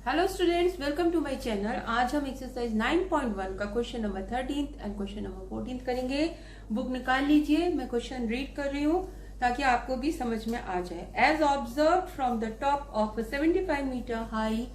Hello students, welcome to my channel. आज हम exercise 9.1 का question number 13 and question number 14 करेंगे। बुक निकाल लीजिए, मैं क्वेश्चन रीड कर रही हूँ ताकि आपको भी समझ में आ जाए। As observe from the top of 75 metre high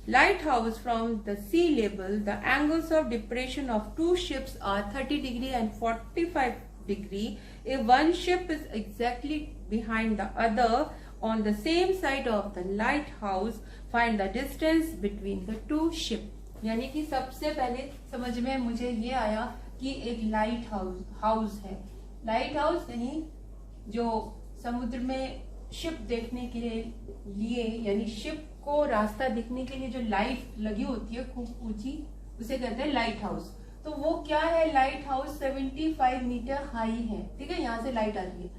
lighthouse from the sea level, the angles of depression of two ships are 30 degree and 45 degree. If one ship is exactly behind the other on the same side of the lighthouse, find the distance between the two ship. यानी कि सबसे पहले समझ में मुझे ये आया कि एक लाइट हाउस है। लाइट हाउस यानी जो समुद्र में शिप देखने के लिए यानी शिप को रास्ता दिखने के लिए जो लाइट लगी होती है खूब ऊंची, उसे कहते हैं लाइट हाउस। तो वो क्या है? लाइट हाउस 75 मीटर हाई है। ठीक है, यहाँ से लाइट आ रही है।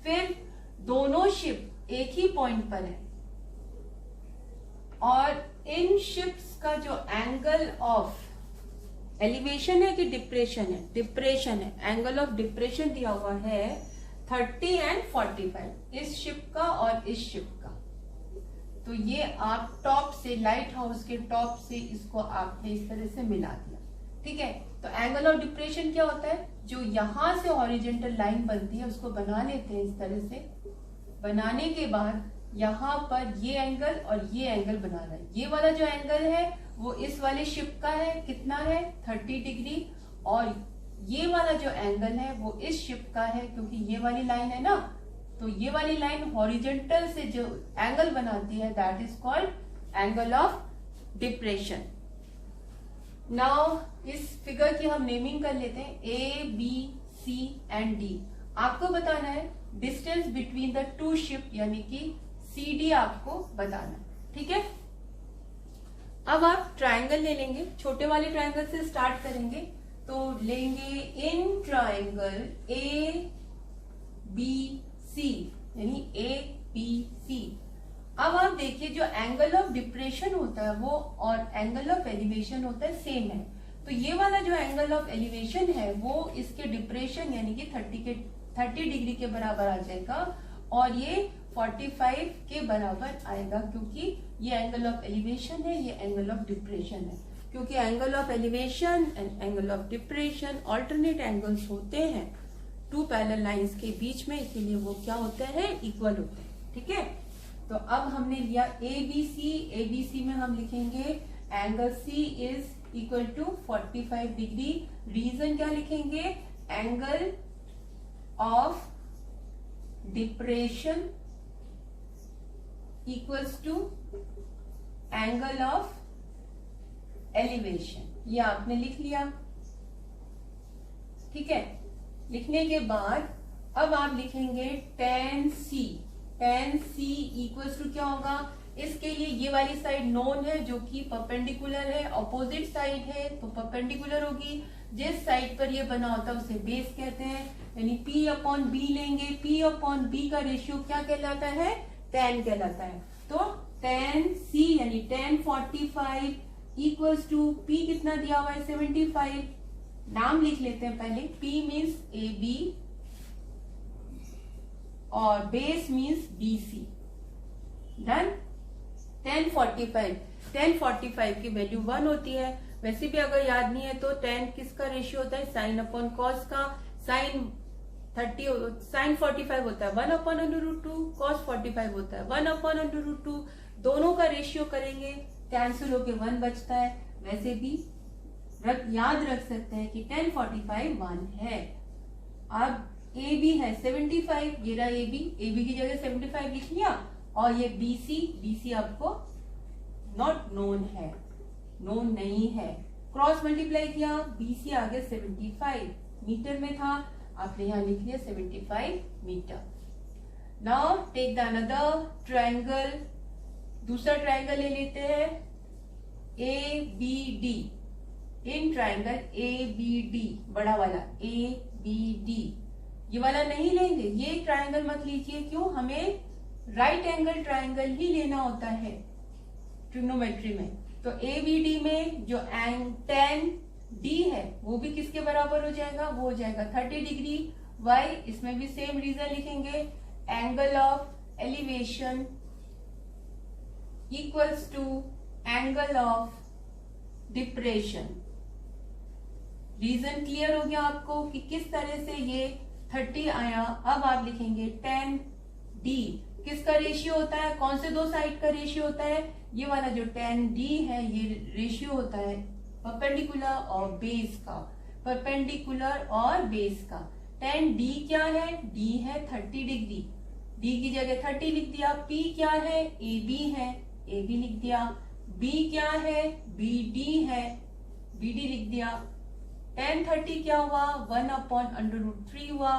फिर दोनों शिप एक ही पॉइंट पर है और इन शिप्स का जो एंगल ऑफ एलिवेशन है कि डिप्रेशन है? डिप्रेशन है। एंगल ऑफ डिप्रेशन दिया हुआ है 30 एंड 45, इस शिप का और इस शिप का। तो ये आप टॉप से, लाइट हाउस के टॉप से इसको आपने इस तरह से मिला दिया। ठीक है, तो एंगल ऑफ डिप्रेशन क्या होता है? जो यहां से हॉरिजॉन्टल लाइन बनती है उसको बना लेते हैं इस तरह से। बनाने के बाद यहाँ पर ये एंगल और ये एंगल बनाना है। ये वाला जो एंगल है वो इस वाले शिप का है, कितना है? 30 डिग्री। और ये वाला जो एंगल है वो इस शिप का है, क्योंकि ये वाली लाइन है ना, तो ये वाली लाइन हॉरिजॉन्टल से जो एंगल बनाती है that is called angle of depression. Now इस फिगर की हम नेमिंग कर लेते हैं A, B, C and D. आपको बताना है distance between the two ship, यानी कि सी डी आपको बताना है। ठीक है, अब आप ट्राइंगल ले लेंगे। छोटे वाले ट्राइंगल से स्टार्ट करेंगे तो लेंगे इन ट्राइंगल ए बी सी, यानी ए बी सी। अब आप देखिए जो एंगल ऑफ डिप्रेशन होता है वो और एंगल ऑफ एलिवेशन होता है सेम है। तो ये वाला जो एंगल ऑफ एलिवेशन है वो इसके डिप्रेशन यानी कि 30 डिग्री के बराबर आ जाएगा और ये 45 के बराबर आएगा, क्योंकि ये एंगल ऑफ एलिवेशन है, ये एंगल ऑफ डिप्रेशन है। क्योंकि angle of elevation and angle of depression alternate angles होते हैं टू पैरेलल लाइंस के बीच में, इसीलिए वो क्या होते हैं? इक्वल होते हैं। ठीक है, तो अब हमने लिया ए बी सी में हम लिखेंगे angle C is equal to 45 degree. Reason क्या लिखेंगे? Angle of depression equals to angle of elevation. ये आपने लिख लिया। ठीक है, लिखने के बाद अब आप लिखेंगे tan C। tan C equals to क्या होगा? इसके लिए ये वाली साइड नोन है जो कि परपेंडिकुलर है, ऑपोजिट साइड है तो परपेंडिकुलर होगी। जिस साइड पर ये बना होता है उसे बेस कहते हैं, यानी P अपॉन बी लेंगे। P अपॉन बी का रेशियो क्या कहलाता है? tan कहलाता है। तो tan C यानी tan 45 इक्वल्स टू P कितना दिया हुआ है? 75। नाम लिख लेते हैं पहले। P मीन्स ए बी और base means B C. Done. tan 45 की वैल्यू 1 होती है। वैसे भी अगर याद नहीं है तो tan किसका रेशियो होता है? साइन अपॉन कॉस का। साइन 45 होता है 1 अपॉन √2, कॉस 45 होता है 1 अपॉन √2। दोनों का रेशियो करेंगे, कैंसिल होके 1 बचता है। वैसे भी याद रख सकते हैं कि tan 45 1 है। अब ए बी है 75, ये रहा ए बी की जगह 75 लिख लिया। और ये बी सी आपको नॉट नोन है, नोन नहीं है। क्रॉस मल्टीप्लाई किया, बी सी आ गया 75 मीटर में था, आपने यहाँ लिख लिया 75 मीटर। Now take the another triangle. दूसरा ट्रायंगल ले लेते हैं A B D. In triangle A B D, बड़ा वाला ए बी डी, ये वाला नहीं लेंगे। ये ट्राइंगल मत लीजिए, क्यों? हमें राइट एंगल ट्राइंगल ही लेना होता है ट्रिग्नोमेट्री में। तो ए बी डी में जो tan डी है वो भी किसके बराबर हो जाएगा? वो हो जाएगा 30 डिग्री। वाई, इसमें भी सेम रीजन लिखेंगे, angle of elevation equals to angle of depression. Reason clear हो गया आपको कि किस तरह से ये 30 आया। अब आप लिखेंगे 10D किसका रेशियो होता है, कौन से दो साइड का रेशियो होता है, ये वाला जो 10D है ये रेशियो होता है परपेंडिकुलर और बेस का, परपेंडिकुलर और बेस का। 10D क्या है, D है 30 डिग्री, D की जगह 30 लिख दिया। P क्या है, AB है, AB लिख दिया। B क्या है, BD है, BD लिख दिया। 1030 क्या हुआ, 1/√3 हुआ।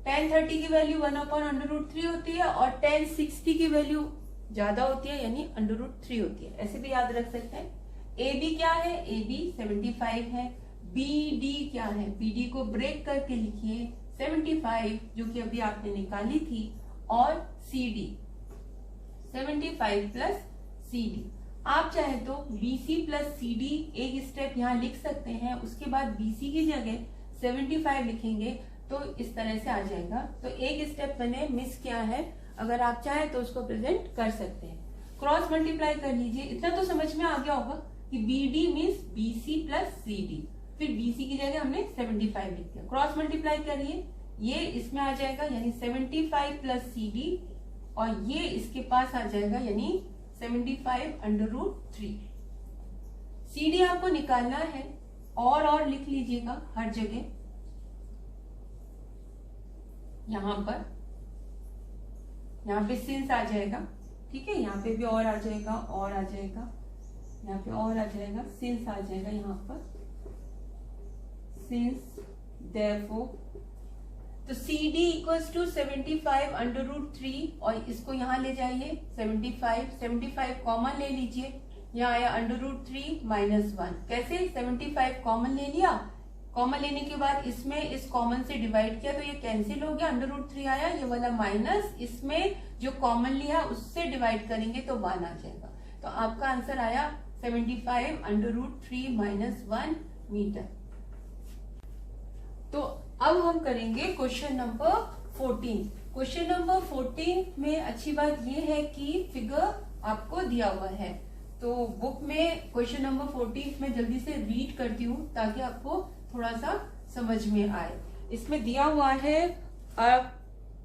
1030 की वैल्यू 1/√3 होती है और 1060 की वैल्यू ज्यादा होती है यानी √3 होती है, ऐसे भी याद रख सकते हैं। AB क्या है, AB 75 है। BD क्या है, BD को ब्रेक करके लिखिए 75 जो कि अभी आपने निकाली थी, और CD 75 प्लस CD। आप चाहे तो BC प्लस CD एक स्टेप यहाँ लिख सकते हैं, उसके बाद BC की जगह 75 लिखेंगे तो इस तरह से आ जाएगा। तो एक स्टेप मैंने मिस किया है, अगर आप चाहे तो उसको प्रेजेंट कर सकते हैं। क्रॉस मल्टीप्लाई कर लीजिए, इतना तो समझ में आ गया होगा कि BD means BC plus CD, फिर BC की जगह हमने 75 लिख दिया। क्रॉस मल्टीप्लाई करिए, ये इसमें आ जाएगा यानी 75 प्लस CD, और ये इसके पास आ जाएगा यानी 75/√3। CD आपको निकालना है और लिख लीजिएगा हर जगह, यहाँ पे सिंस आ जाएगा, ठीक है, यहाँ पे भी और आ जाएगा, और आ जाएगा, यहाँ पे और आ जाएगा, सिंस आ जाएगा यहाँ पर, सिंस देयरफॉर। तो CD इक्वल्स टू 75/√3 और इसको यहाँ ले जाइए 75 कॉमन ले लीजिए, यहाँ आया √3 माइनस 1। कैसे, 75 कॉमन ले लिया, कॉमन लेने के बाद इसमें इस कॉमन से डिवाइड किया तो ये कैंसिल हो गया, √3 आया, ये वाला माइनस इसमें जो कॉमन लिया उससे डिवाइड करेंगे तो 1 आ जाएगा। तो आपका आंसर आया 75/√3 माइनस 1 मीटर। तो अब हम करेंगे क्वेश्चन नंबर 14। क्वेश्चन नंबर 14 में अच्छी बात यह है कि फिगर आपको दिया हुआ है, तो बुक में क्वेश्चन नंबर 14 में जल्दी से रीड करती हूँ ताकि आपको थोड़ा सा समझ में आए। इसमें दिया हुआ है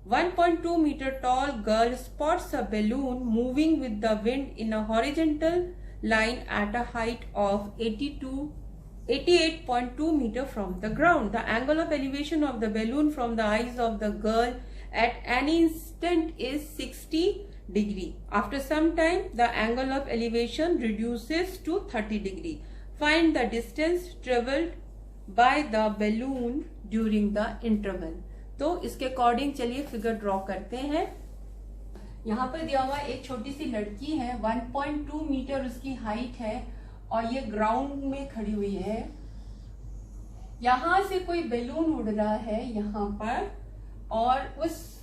1.2 meter tall girl spots a balloon moving with the wind in a horizontal line at a height of 88.2 meter from the ground. The angle of elevation of the balloon from the eyes of the girl at any instant is 60 degree. After some time, the angle of elevation reduces to 30 degree. Find the distance traveled by the balloon during the interval. तो इसके according चलिए figure draw करते हैं। यहाँ पर दिया हुआ एक छोटी सी लड़की है, 1.2 मीटर उसकी हाइट है और ये ग्राउंड में खड़ी हुई है। यहां से कोई बैलून उड़ रहा है यहाँ पर, और उस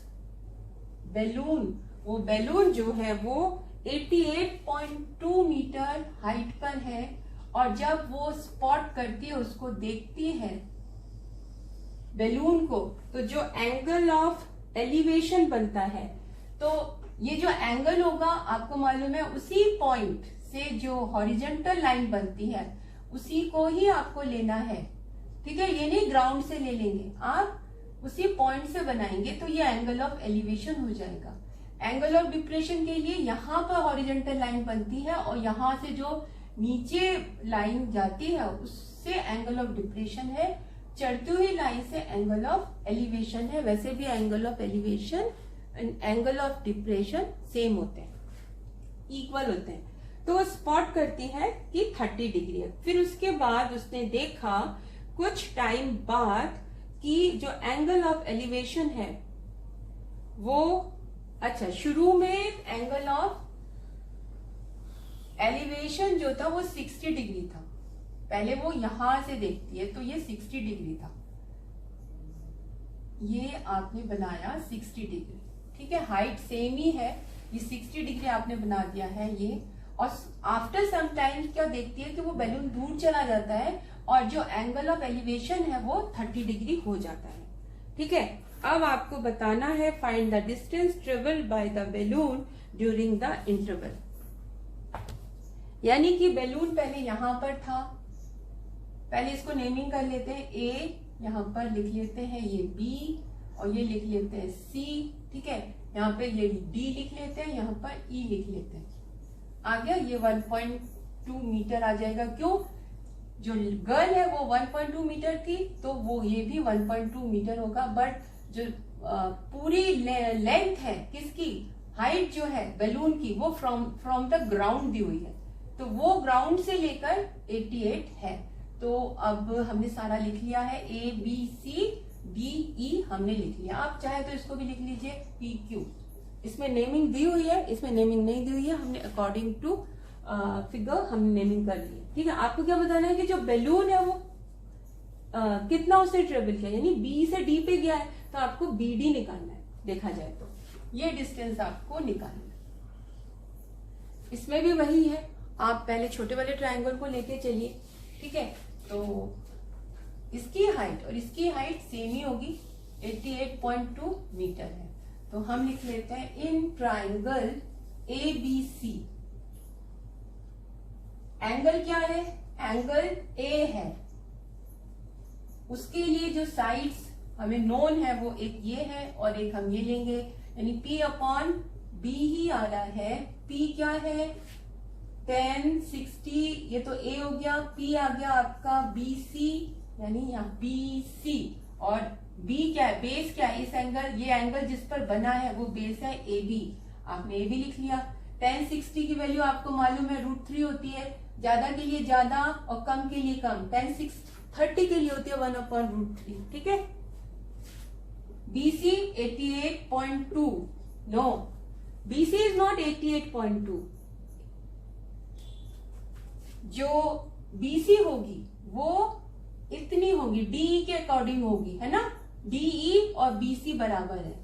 वो बैलून जो है वो 88.2 मीटर हाइट पर है, और जब वो स्पॉट करती है, उसको देखती है बैलून को, तो जो एंगल ऑफ एलिवेशन बनता है, तो ये जो एंगल होगा आपको मालूम है उसी पॉइंट से जो हॉरिजॉन्टल लाइन बनती है उसी को ही आपको लेना है, ठीक है। ये नहीं ग्राउंड से ले लेंगे, आप उसी पॉइंट से बनाएंगे तो ये एंगल ऑफ एलिवेशन हो जाएगा। एंगल ऑफ डिप्रेशन के लिए यहाँ पर हॉरिजॉन्टल लाइन बनती है और यहाँ से जो नीचे लाइन जाती है उससे एंगल ऑफ डिप्रेशन है, चढ़ती हुई लाइन से एंगल ऑफ एलिवेशन है। वैसे भी angle of elevation and angle of depression same होते हैं, इक्वल होते हैं। तो स्पॉट करती है कि 30 डिग्री है। फिर उसके बाद उसने देखा कुछ टाइम बाद कि जो एंगल ऑफ एलिवेशन है वो, अच्छा, शुरू में एंगल ऑफ एलिवेशन जो था वो 60 डिग्री था, पहले वो यहां से देखती है तो ये 60 डिग्री था, ये आपने बनाया 60 डिग्री, ठीक है, हाइट सेम ही है, ये 60 डिग्री आपने बना दिया है ये। और आफ्टर सम टाइम क्या देखती है कि वो बैलून दूर चला जाता है और जो एंगल ऑफ एलिवेशन है वो 30 डिग्री हो जाता है, ठीक है। अब आपको बताना है find the distance travelled by the balloon during the interval. यानी कि बैलून पहले यहां पर था, पहले इसको नेमिंग कर लेते हैं, ए यहां पर लिख लेते हैं, ये बी और ये लिख लेते हैं सी, ठीक है। यहाँ पे ये डी लिख लेते हैं, यहाँ पर ई लिख लेते हैं। आ गया, ये 1.2 मीटर आ जाएगा। क्यों? जो गर्ल है वो 1.2 मीटर थी, तो वो ये भी 1.2 मीटर होगा। बट जो पूरी लेंथ है किसकी, हाइट जो है बैलून की, वो फ्रॉम द ग्राउंड दी हुई है, तो वो ग्राउंड से लेकर 88 है। तो अब हमने सारा लिख लिया है, ए बी सी डी ई हमने लिख लिया। आप चाहे तो इसको भी लिख लीजिए पी क्यू। इसमें नेमिंग दी हुई है, इसमें नेमिंग नहीं दी हुई है, हमने अकॉर्डिंग टू फिगर हमने नेमिंग कर ली है, ठीक है। आपको क्या बताना है कि जो बैलून है वो कितना उसने ट्रेवल किया, यानी बी से डी पे गया है, तो आपको बी डी निकालना है। देखा जाए तो ये डिस्टेंस आपको निकालना है। इसमें भी वही है, आप पहले छोटे वाले ट्रायंगल को लेके चलिए, ठीक है। तो इसकी हाइट और इसकी हाइट सेम ही होगी, 88.2 मीटर है। तो हम लिख लेते हैं in triangle A B C, angle क्या है, एंगल ए है, उसके लिए जो साइड्स हमें नोन है वो एक ये है और एक हम ये लेंगे, यानी P अपॉन B ही आ रहा है। P क्या है, 10, 60, ये तो A हो गया, P आ गया आपका BC, यानी यहाँ BC, और B क्या है, बेस क्या है, इस एंगल, ये एंगल जिस पर बना है वो बेस है AB, आपने AB लिख लिया। 10, 60 की वैल्यू आपको मालूम है √3 होती है, ज्यादा के लिए ज्यादा और कम के लिए कम। 10, 6, 30 के लिए होती है 1/√3, ठीक है। BC 88.2, no, BC is not 88.2, जो BC होगी वो इतनी होगी, DE के अकॉर्डिंग होगी, है ना। DE और BC बराबर है,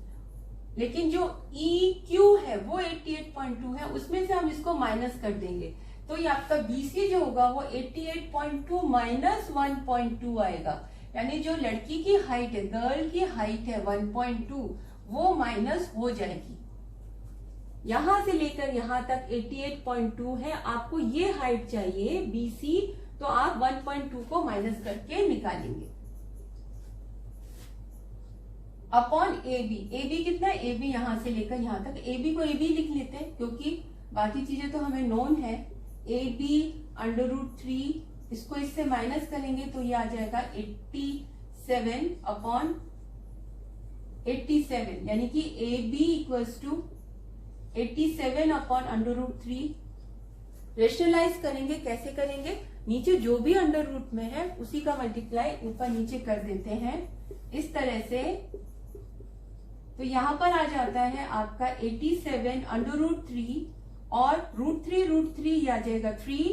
लेकिन जो EQ है वो 88.2 है, उसमें से हम इसको माइनस कर देंगे, तो ये आपका BC जो होगा वो 88.2 माइनस 1.2 आएगा। यानी जो लड़की की हाइट है, गर्ल की हाइट है 1.2, वो माइनस हो जाएगी। यहां से लेकर यहां तक 88.2 है, आपको ये हाइट चाहिए BC, तो आप 1.2 को माइनस करके निकालेंगे अपॉन AB। AB कितना है, AB यहां से लेकर यहां तक, AB को AB लिख लेते हैं क्योंकि बाकी चीजें तो हमें नोन है। AB √3, इसको इससे माइनस करेंगे तो ये आ जाएगा 87 अपॉन 87, यानी कि AB equals to 87 upon √3। Rationalise करेंगे, कैसे करेंगे, नीचे जो भी अंडर रूट में है उसी का मल्टीप्लाई ऊपर नीचे कर देते हैं इस तरह से। तो यहां पर आ जाता है आपका 87 √3 और √3 आ जाएगा 3।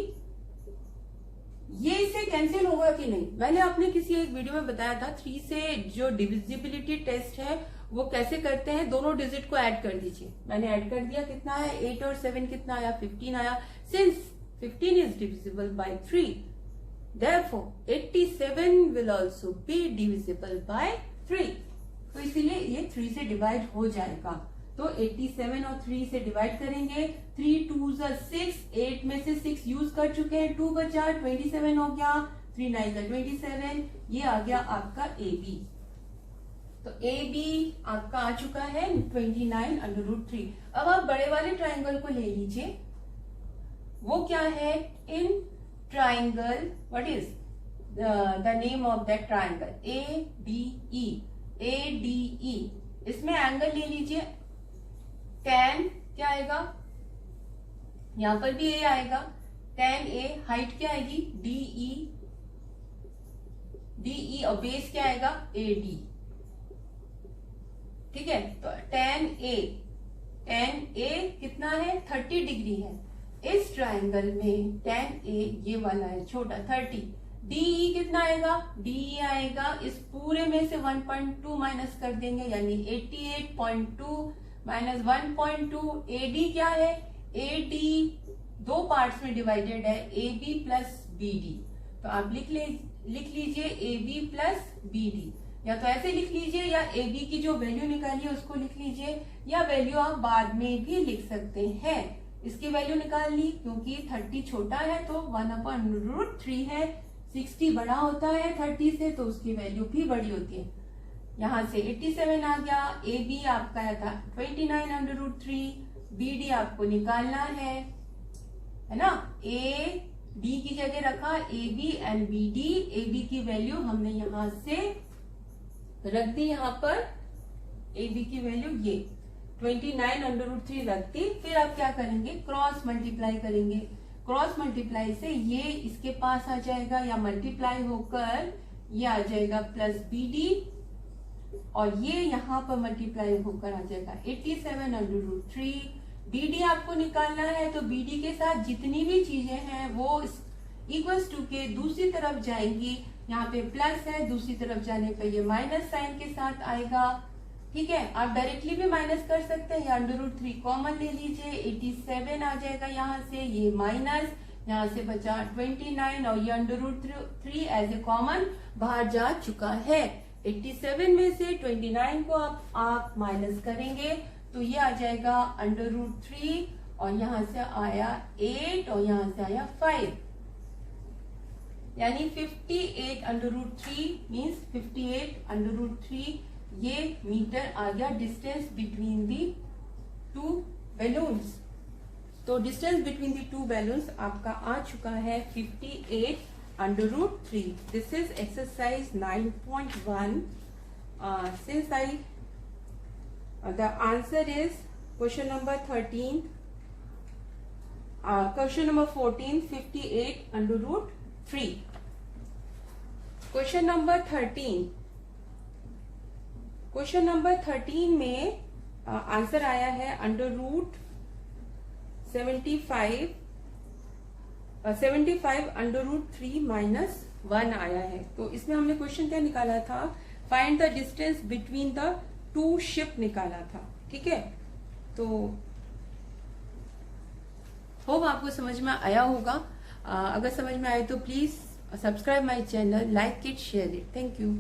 ये इससे कैंसिल होगा कि नहीं, मैंने अपने किसी एक वीडियो में बताया था 3 से जो डिविजिबिलिटी टेस्ट है वो कैसे करते हैं, दोनों डिजिट को ऐड कर दीजिए। मैंने ऐड कर दिया, कितना है 8 और 7 कितना आया, 15 आया। Since 15 is divisible by 3, therefore 87 will also be divisible by 3। तो इसीलिए ये 3 से डिवाइड हो जाएगा। तो 87 और 3 से डिवाइड करेंगे, 3 2 6, 8 में से 6 यूज कर चुके हैं, 2 बचा, 27 हो गया, 3 9 27, ये आ गया आपका AB। तो AB आपका आ चुका है 29 √3। अब आप बड़े वाले ट्राइंगल को ले लीजिए, वो क्या है, in triangle, what is the name of that triangle, ADE। ADE, इसमें एंगल ले लीजिए, tan क्या आएगा, यहां पर भी A आएगा, tan A, हाइट क्या आएगी DE और बेस क्या आएगा AD, ठीक है। तो tan A कितना है 30 डिग्री है, इस ट्राइंगल में tan A ये वाला है छोटा 30। DE कितना आएगा, DE आएगा इस पूरे में से 1.2 माइनस कर देंगे, यानी 88.2 माइनस 1.2। AD क्या है, AD दो पार्ट्स में डिवाइडेड है, AB प्लस BD। तो आप लिख लीजिए AB प्लस BD, या तो ऐसे लिख लीजिए या AB की जो वैल्यू निकाली है उसको लिख लीजिए, या वैल्यू आप बाद में भी लिख सकते हैं। इसकी वैल्यू निकाल ली, क्योंकि 30 छोटा है तो 1/√3 है, 60 बड़ा होता है 30 से तो उसकी वैल्यू भी बड़ी होती है। यहाँ से 87 आ गया। ए बी आपका आया था 29/√3, बी डी आपको निकालना है ना। ए बी की जगह रखा A B and B D. A B की वैल्यू हमने यहां से रख दी, यहाँ पर ए बी की वैल्यू ये 29/√3 रख दी। फिर आप क्या करेंगे, क्रॉस मल्टीप्लाई करेंगे। क्रॉस मल्टीप्लाई से ये इसके पास आ जाएगा या मल्टीप्लाई होकर ये आ जाएगा प्लस बी डी, और ये यहाँ पर मल्टीप्लाई होकर आ जाएगा 87/√3। बीडी आपको निकालना है तो बीडी के साथ जितनी भी चीजें हैं वो इक्वल्स टू के दूसरी तरफ जाएंगी। यहाँ पे प्लस है, दूसरी तरफ जाने पे ये माइनस साइन के साथ आएगा। ठीक है, आप डायरेक्टली भी माइनस कर सकते हैं या √3 कॉमन ले लीजिए, 87 आ जाएगा यहाँ से, ये माइनस, यहाँ से बचा 29 और ये √3 एज ए कॉमन बाहर जा चुका है। 87 में से 29 को आप माइनस करेंगे तो ये आ जाएगा √3 और यहाँ से आया 8 और यहाँ से आया 5, यानी 58/√3 मीन्स 58/√3 ये मीटर आ गया distance between the two balloons. तो distance between the two balloons आपका आ चुका है 58/√3। This is exercise 9.1. Since the answer is question number 13, question number 14, 58/√3. Question number 13. Question number 13 में आंसर आया है √75/√3 -1 आया है। तो इसमें हमने क्वेश्चन क्या निकाला था, find the distance between the two ship निकाला था। ठीक है, तो होप आपको समझ में आया होगा। अगर समझ में आए तो please subscribe my channel, like it, share it. Thank you.